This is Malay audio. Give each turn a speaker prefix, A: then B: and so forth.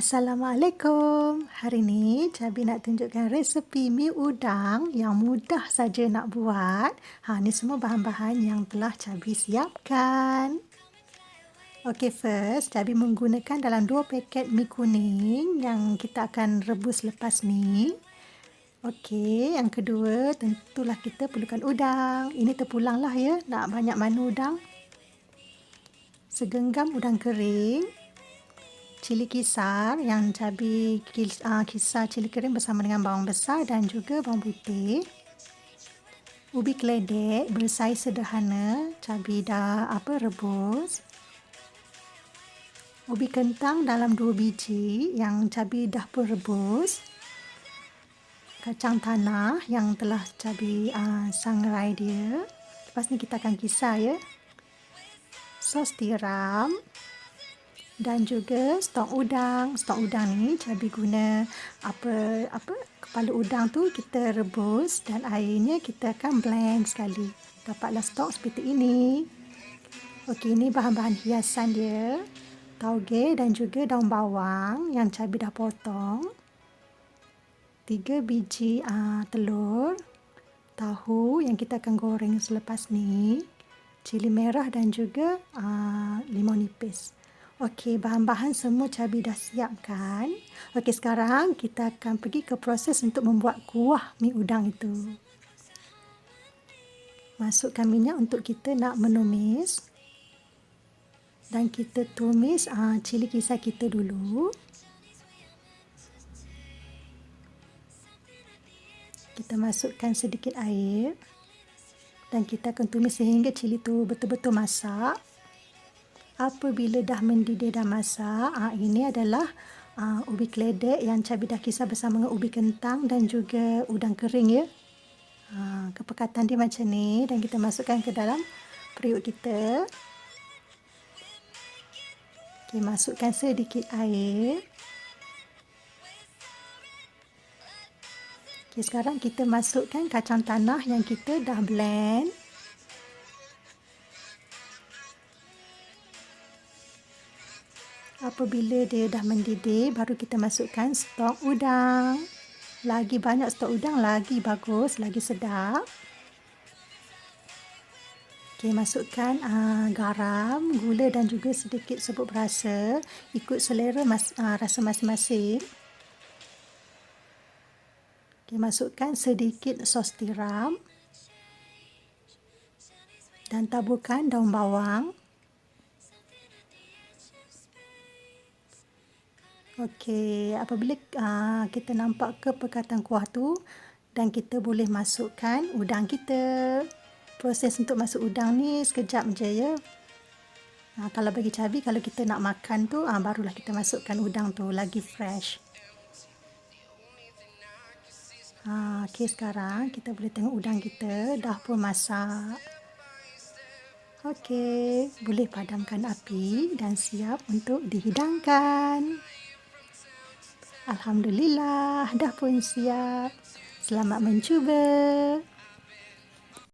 A: Assalamualaikum. Hari ni Cabi nak tunjukkan resepi mi udang yang mudah saja nak buat. Ni semua bahan-bahan yang telah Cabi siapkan. Okey, first Cabi menggunakan dalam 2 paket mi kuning yang kita akan rebus lepas ni. Okey, yang kedua tentulah kita perlukan udang. Ini terpulanglah ya, nak banyak mana udang. Segenggam udang kering. Cili kisar yang Cabi kisar cili kering bersama dengan bawang besar dan juga bawang putih. Ubi keledek bersaiz sederhana, Cabi dah rebus. Ubi kentang dalam 2 biji yang Cabi dah pun rebus. Kacang tanah yang telah Cabi sangrai dia. Lepas ni kita akan kisar ya. Sos tiram. Dan juga stok udang. Stok udang ni Cabi guna kepala udang tu kita rebus dan airnya kita akan blend sekali. Dapatlah stok seperti ini. Okey, ini bahan-bahan hiasan dia. Tauge dan juga daun bawang yang Cabi dah potong. 3 biji telur. Tahu yang kita akan goreng selepas ni. Cili merah dan juga limau nipis. Okey, bahan-bahan semua Cabi dah siapkan. Okey, sekarang kita akan pergi ke proses untuk membuat kuah mi udang itu. Masukkan minyak untuk kita nak menumis. Dan kita tumis cili kisar kita dulu. Kita masukkan sedikit air. Dan kita akan tumis sehingga cili tu betul-betul masak. Apabila dah mendidih dan masak, ini adalah ubi keledek yang Cabi dah kisar bersama dengan ubi kentang dan juga udang kering ya. Kepekatan dia macam ni dan kita masukkan ke dalam periuk kita. Okay, masukkan sedikit air. Okay, sekarang kita masukkan kacang tanah yang kita dah blend. Apabila dia dah mendidih, baru kita masukkan stok udang. Lagi banyak stok udang, lagi bagus, lagi sedap. Okey, masukkan garam, gula dan juga sedikit serbuk berasa. Ikut selera rasa masing-masing. Okey, masukkan sedikit sos tiram. Dan taburkan daun bawang. Okey, apabila kita nampak kepekatan kuah tu dan kita boleh masukkan udang kita. Proses untuk masuk udang ni sekejap je ya. Kalau bagi Cabi, kalau kita nak makan tu barulah kita masukkan udang tu lagi fresh. Okey, sekarang kita boleh tengok udang kita dah pun masak. Okey, boleh padamkan api dan siap untuk dihidangkan. Alhamdulillah, dah pun siap. Selamat mencuba.